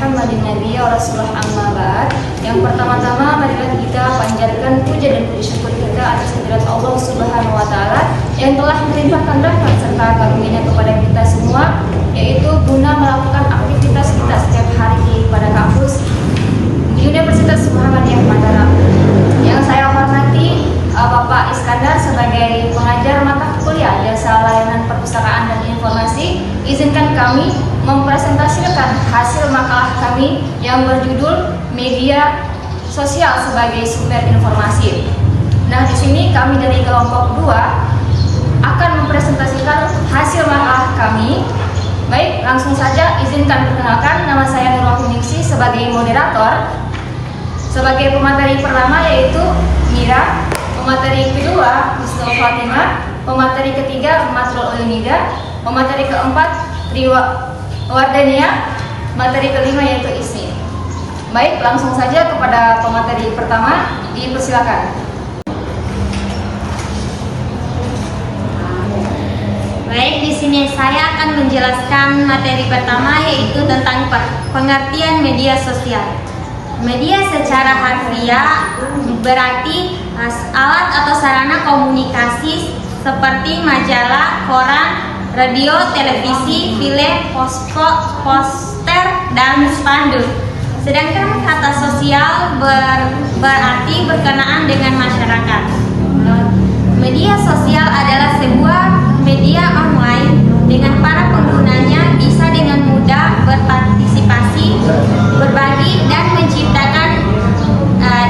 Muhammadin nabiyya wa rasulah amma ba'd. Yang pertama-tama marilah kita panjatkan puja dan puji syukur kita atas hadirat Allah Subhanahu wa taala yang telah melimpahkan rahmat serta karunia kepada kita semua, yaitu guna melakukan aktivitas kita setiap hari pada kampus di Universitas Muhammadiyah Mataram. Yang saya hormati Bapak Iskandar sebagai pengajar mata kuliah Jasa Layanan Perpustakaan dan Informasi, izinkan kami mempresentasikan hasil makalah kami yang berjudul Media Sosial sebagai Sumber Informasi. Nah, di sini kami dari kelompok 2 akan mempresentasikan hasil makalah kami. Baik, langsung saja izinkan perkenalkan, nama saya Nurwahyuningsih sebagai moderator. Sebagai pemateri pertama yaitu Mira, pemateri kedua Husnul Fatimah, pemateri ketiga Matrul Ulumida, pemateri keempat Wardania, materi kelima yaitu Isni. Baik, langsung saja kepada pemateri pertama, dipersilakan. Baik, di sini saya akan menjelaskan materi pertama yaitu tentang pengertian media sosial. Media secara harfiah berarti alat atau sarana komunikasi seperti majalah, koran, radio, televisi, film, poster, dan spanduk. Sedangkan kata sosial berarti berkenaan dengan masyarakat. Media sosial adalah sebuah media online dengan para penggunanya bisa dengan mudah berpartisipasi, berbagi, dan menciptakan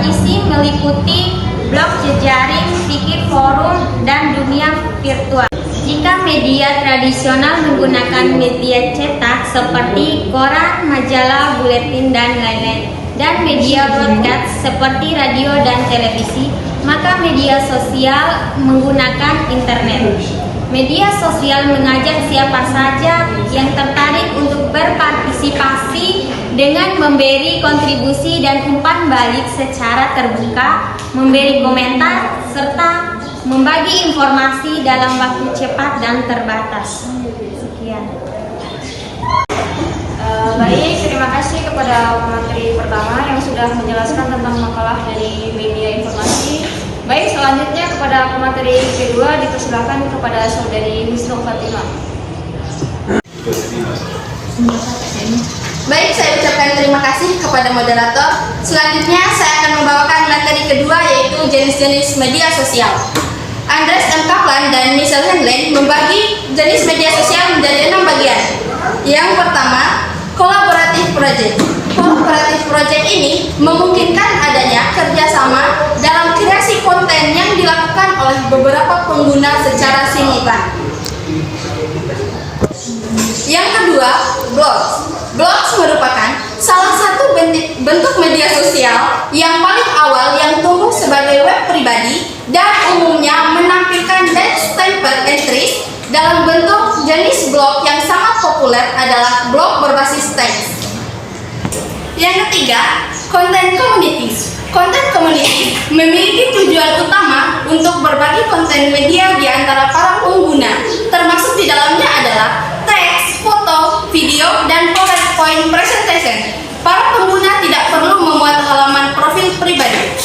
isi meliputi blog, jejaring, fikir, forum, dan dunia virtual. Jika media tradisional menggunakan media cetak seperti koran, majalah, buletin, dan lain-lain, dan media broadcast seperti radio dan televisi, maka media sosial menggunakan internet. Media sosial mengajak siapa saja yang tertarik untuk berpartisipasi dengan memberi kontribusi dan umpan balik secara terbuka, memberi komentar, serta membagi informasi dalam waktu cepat dan terbatas. Sekian. Baik, terima kasih kepada pemateri pertama yang sudah menjelaskan tentang makalah dari media informasi. Baik, selanjutnya kepada pemateri kedua dipersilakan kepada saudari Husnul Fatimah. Baik, saya ucapkan terima kasih kepada moderator. Selanjutnya saya akan membawakan materi kedua yaitu jenis-jenis media sosial. Andres M. Kaplan dan Michelle Handlen membagi jenis media sosial menjadi 6 bagian. Yang pertama, collaborative project. Collaborative project ini memungkinkan adanya kerjasama dalam kreasi konten yang dilakukan oleh beberapa pengguna secara simultan. Yang kedua, blogs. Blogs merupakan salah satu bentuk media sosial yang paling awal yang tumbuh sebagai web pribadi dan umumnya menampilkan template entries dalam bentuk jenis blog yang sangat populer adalah blog berbasis teks. Yang ketiga, content communities. Content community memiliki tujuan utama untuk berbagi konten media di antara para pengguna, termasuk di dalamnya adalah teks, foto, video, dan PowerPoint presentation. Para pengguna tidak perlu memuat halaman profil pribadi.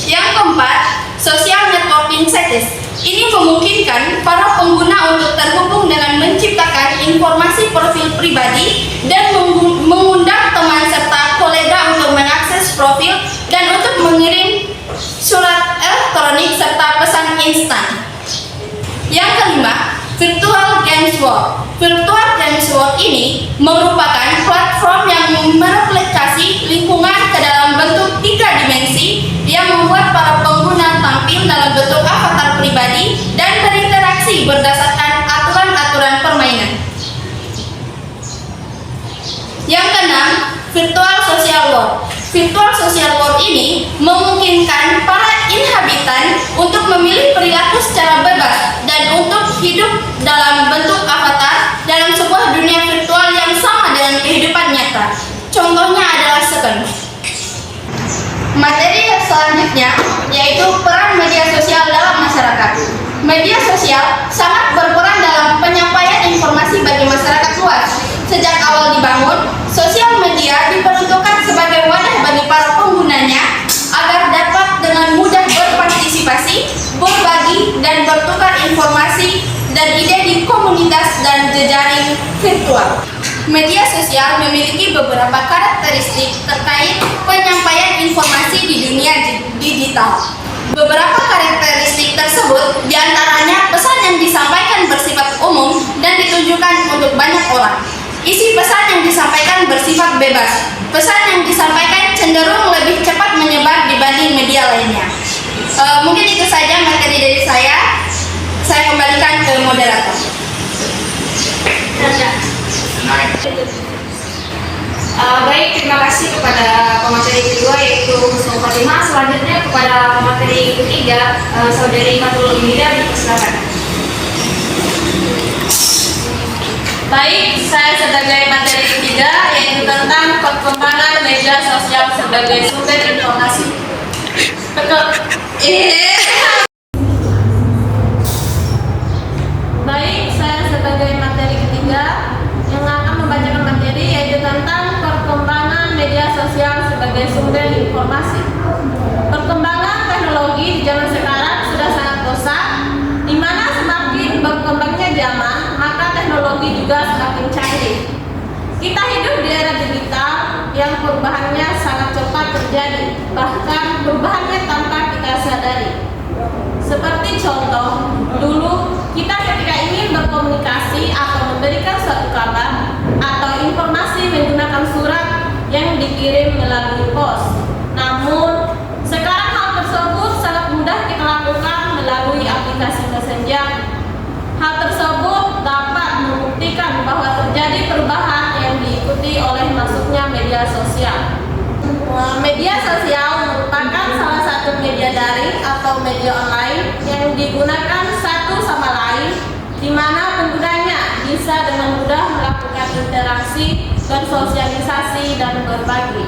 Yang keempat, social networking sites. Ini memungkinkan para pengguna untuk terhubung dengan menciptakan informasi profil pribadi dan mengundang teman serta kolega untuk mengakses profil dan untuk mengirim surat elektronik serta pesan instan. Yang kelima, virtual games world. Virtual games world ini merupakan platform yang mereplikasi lingkungan ke dalam bentuk 3 dimensi yang membuat para pengguna tampil dalam bentuk avatar pribadi dan berinteraksi berdasarkan aturan-aturan permainan. Yang keenam, virtual social world. Virtual social world ini memungkinkan para inhabitan untuk memilih perilaku secara bebas dan untuk hidup dalam bentuk avatar dalam sebuah dunia virtual yang sama dengan kehidupan nyata. Contohnya adalah Second. Materi selanjutnya yaitu peran media sosial dalam masyarakat. Media sosial sangat berperan dalam penyampaian informasi bagi masyarakat luas. Sejak awal dibangun, sosial media diperuntukkan sebagai wadah bagi para penggunanya agar dapat dengan mudah berpartisipasi, berbagi, dan bertukar informasi dan ide di komunitas dan jejaring virtual. Media sosial memiliki beberapa karakteristik terkait penyampaian informasi di dunia digital. Beberapa karakteristik tersebut diantaranya pesan yang disampaikan bersifat umum dan ditujukan untuk banyak orang. Isi pesan yang disampaikan bersifat bebas. Pesan yang disampaikan cenderung lebih cepat menyebar dibanding media lainnya. Mungkin itu saja materi dari saya. Saya kembalikan ke moderator. Baik, terima kasih kepada pemateri kedua yaitu Husnul Khotimah. Selanjutnya kepada pemateri ketiga, Saudari Matul Umida, silakan. Baik, saya sebagai materi ketiga yaitu tentang perkembangan media sosial sebagai sumber informasi. Baik, saya sebagai materi ketiga yang akan membacakan materi yaitu tentang perkembangan media sosial sebagai sumber informasi. Perkembangan teknologi di zaman sekarang sudah sangat pesat, di mana semakin berkembangnya zaman, maka teknologi juga semakin canggih. Kita hidup di era digital yang perubahannya sangat cepat terjadi, bahkan perubahannya tanpa kita sadari. Seperti contoh, dulu kita ketika ingin berkomunikasi atau memberikan suatu kabar atau informasi menggunakan surat yang dikirim melalui pos. Namun, sekarang hal tersebut sangat mudah kita lakukan melalui aplikasi Messenger. Hal tersebut dapat membuktikan bahwa terjadi perubahan yang diikuti oleh masuknya media sosial. Media sosial merupakan salah satu media daring atau media online yang digunakan satu sama lain, di mana penggunanya bisa dengan mudah melakukan interaksi, bersosialisasi, dan berbagi.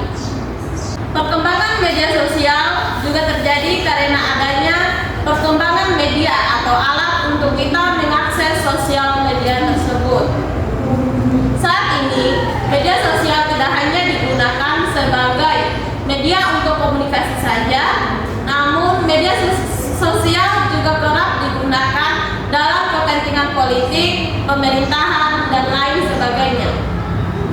Perkembangan media sosial juga terjadi karena adanya perkembangan media atau alat untuk kita mengakses sosial media tersebut. Saat ini, media sosial tidak hanya digunakan sebagai media untuk komunikasi saja, namun media sosial juga kerap digunakan dalam kepentingan politik, pemerintahan, dan lain sebagainya.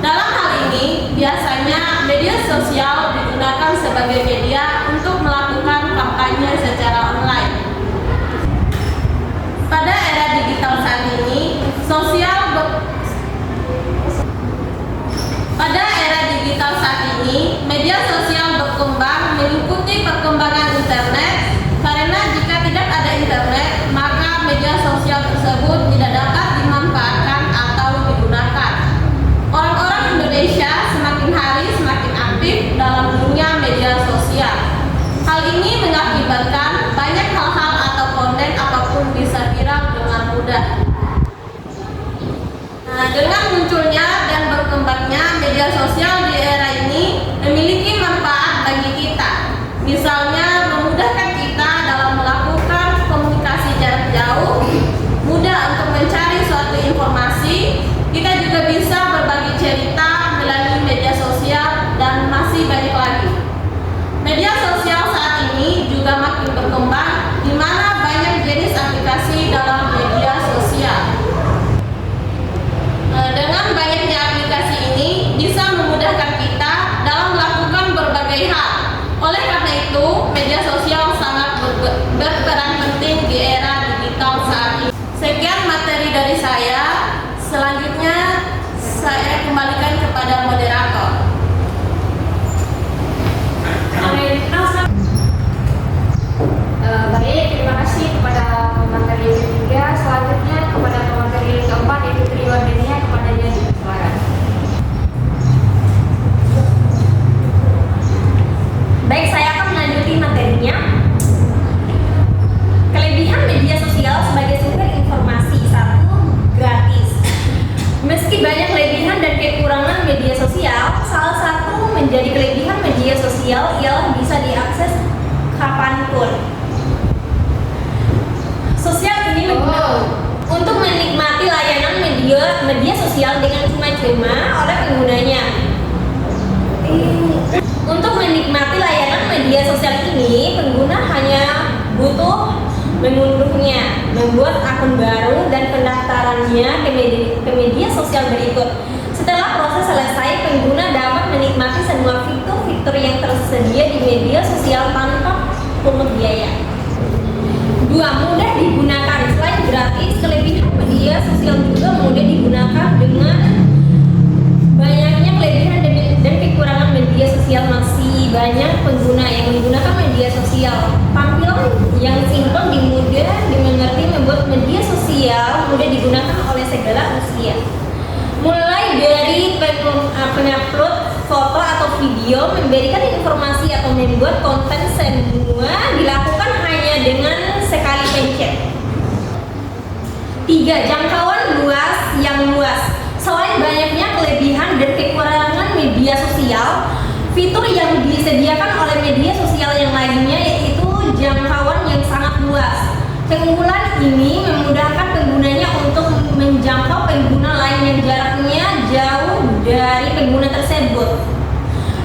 Dalam hal ini, biasanya media sosial digunakan sebagai media untuk melakukan kampanye secara online. Pada era digital saat ini, media sosial berkembang mengikuti perkembangan internet, karena jika tidak ada internet, maka media sosial tersebut tidak dapat dimanfaatkan atau digunakan. Orang-orang Indonesia semakin hari semakin aktif dalam dunia media sosial. Hal ini mengakibatkan banyak hal-hal atau konten apapun bisa viral dengan mudah. Dengan munculnya dan berkembangnya media sosial di era ini memiliki manfaat bagi kita. Misalnya memudahkan kita dalam melakukan komunikasi jarak jauh, mudah untuk mencari suatu informasi, kita juga bisa berbagi cerita melalui media sosial, dan masih banyak lagi. Media sosial saat ini juga makin berkembang, di mana banyak jenis aplikasi dalam media sosial. Dengan banyaknya aplikasi ini bisa memudahkan kita dalam melakukan berbagai hal. Oleh karena itu, media sosial sangat berperan penting di era digital saat ini. Sekian materi dari saya. Selanjutnya saya kembalikan kepada moderator. Baik, terima kasih kepada pemateri ketiga. Selanjutnya kepada pemateri keempat yaitu Triwardania, kepadanya silakan. Baik, saya akan melanjuti materinya. Kelebihan media sosial sebagai sumber informasi. 1. Gratis. Meski banyak kelebihan dan kekurangan media sosial, salah satu menjadi kelebihan media sosial ialah bisa diakses kapanpun. Sosial ini untuk menikmati layanan media media sosial dengan cuma-cuma oleh penggunanya. Untuk menikmati layanan media sosial ini, pengguna hanya butuh mengunduhnya, membuat akun baru, dan pendaftarannya ke media sosial berikut. Setelah proses selesai, pengguna dapat menikmati semua fitur-fitur yang tersedia di media sosial tanpa pungut biaya. 2. Mudah digunakan. Selain gratis, kelebihan media sosial juga mudah digunakan. Dengan banyaknya kelebihan dan kekurangan media sosial, masih banyak pengguna yang menggunakan media sosial. Tampilan yang simpel, mudah dimengerti, membuat media sosial mudah digunakan oleh segala usia. Mulai dari pengupload foto atau video, memberikan informasi atau membuat konten, semua dilakukan hanya dengan sekali pencet. 3. Jangkauan yang luas. Selain banyaknya kelebihan dan kekurangan media sosial, fitur yang disediakan oleh media sosial yang lainnya yaitu jangkauan yang sangat luas. Keunggulan ini memudahkan penggunanya untuk menjangkau pengguna lain yang jaraknya jauh dari pengguna tersebut.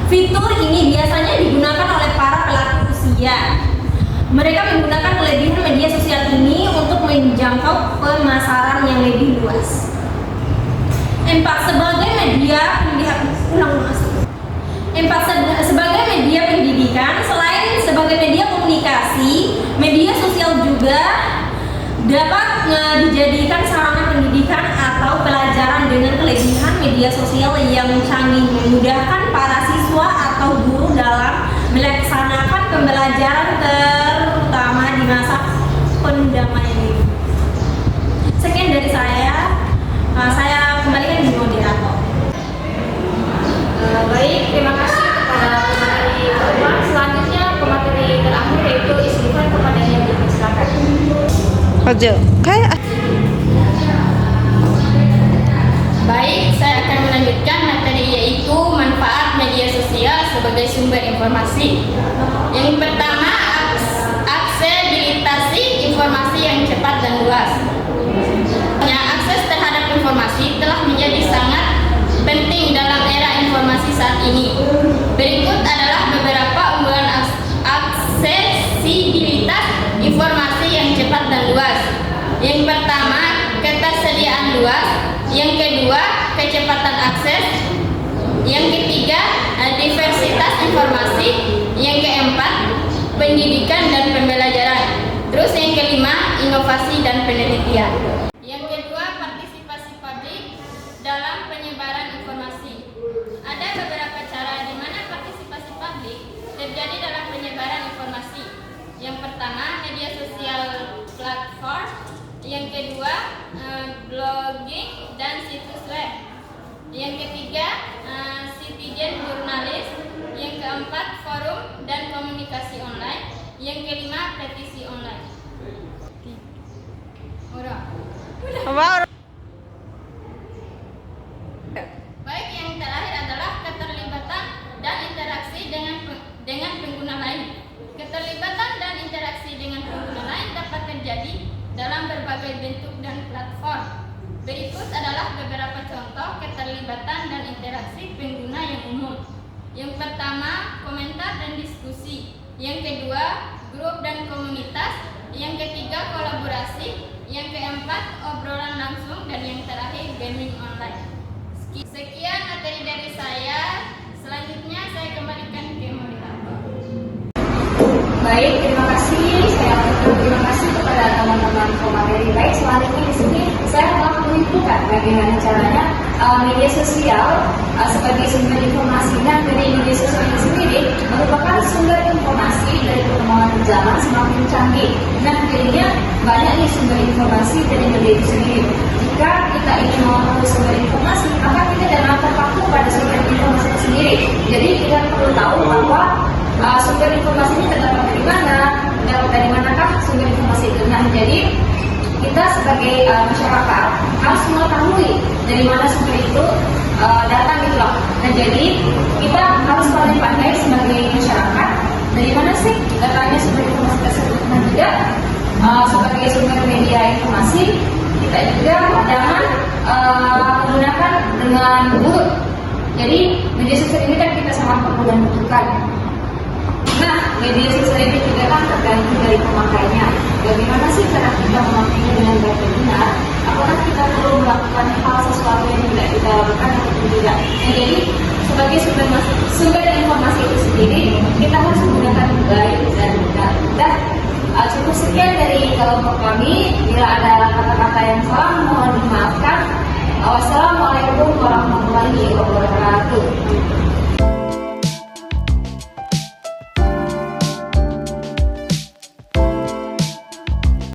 Fitur ini biasanya digunakan oleh para pelaku usia. Mereka menggunakan kelebihan media sosial ini untuk menjangkau pemasaran yang lebih luas. 4. Sebagai media pendidikan, selain sebagai media komunikasi, media sosial juga dapat dijadikan sarana pendidikan atau pelajaran. Dengan kelebihan media sosial yang canggih, memudahkan para siswa atau guru dalam melaksanakan pembelajaran, terutama di masa pandemi ini. Sekian dari saya kembalikan di moderator. Baik, terima kasih kepada pemateri kedua. Selanjutnya pemateri terakhir yaitu istighfar kepada yang dipersilakan. Baik, saya akan melanjutkan materi yaitu manfaat media sosial sebagai sumber informasi. Yang pertama, aksesibilitas informasi yang cepat dan luas. Akses terhadap informasi telah menjadi sangat penting dalam era informasi saat ini. Berikut adalah beberapa unggulan aksesibilitas informasi yang cepat dan luas. Yang pertama, ketersediaan luas. Yang kedua, kecepatan akses. Yang ketiga, diversitas informasi. Yang keempat, pendidikan dan pembelajaran. Terus yang kelima, inovasi dan penelitian. Yang kedua, partisipasi publik dalam penyebaran informasi. Ada beberapa cara di mana partisipasi publik terjadi dalam penyebaran informasi. Yang pertama, media sosial platform. Yang kedua, blogging dan situs web. Yang ketiga, citizen jurnalis. Yang keempat, forum dan komunikasi online. Yang kelima, petisi online. Baik, yang terakhir adalah keterlibatan dan interaksi dengan pengguna lain. Keterlibatan dan interaksi dengan pengguna lain dapat terjadi dalam berbagai bentuk dan platform. Berikut adalah beberapa contoh keterlibatan dan interaksi pengguna yang umum. Yang pertama, komentar dan diskusi. Yang kedua, grup dan komunitas. Yang ketiga, kolaborasi. Yang keempat, obrolan langsung. Dan yang terakhir, gaming online. Sekian materi dari saya. Selanjutnya saya kembalikan ke moderator. Baik, terima kasih. Saya ucapkan terima kasih kepada teman-teman pemateri. Baik, selanjutnya di sini saya telah menunjukkan bagaimana caranya media sosial sebagai sumber informasi, dan dari media sosial ini sendiri merupakan sumber informasi dari perkembangan zaman semakin canggih, dan jadinya banyak nih sumber informasi dari media itu sendiri. Jika kita ingin mengetahui sumber informasi, maka kita jangan terpaku pada sumber informasi itu sendiri. Jadi kita perlu tahu bahwa sumber informasi ini terdapat dari mana, dan dari manakah sumber informasi itu. Nah, jadi kita sebagai masyarakat harus mengetahui dari mana sumber itu datang gitu loh. Nah, jadi kita harus pandai-pandai sebagai masyarakat dari mana sih datangnya sumber informasi tersebut. Nah, juga sebagai sumber media informasi, kita juga jangan menggunakan dengan buruk. Jadi media sosial ini kan kita sangat perlu dan butuhkan. Nah, media sosial ini juga kan tergantung dari pemakainya. Bagaimana sih cara kita memakainya dengan baik dan benar? Apakah kita perlu melakukan hal sesuatu yang tidak kita lakukan atau tidak? Nah, jadi sebagai sumber informasi itu sendiri, kita harus menggunakan baik dan benar. Dan cukup sekian dari kelompok kami. Bila ada kata-kata yang salah, mohon dimaafkan. Wassalamualaikum warahmatullahi wabarakatuh.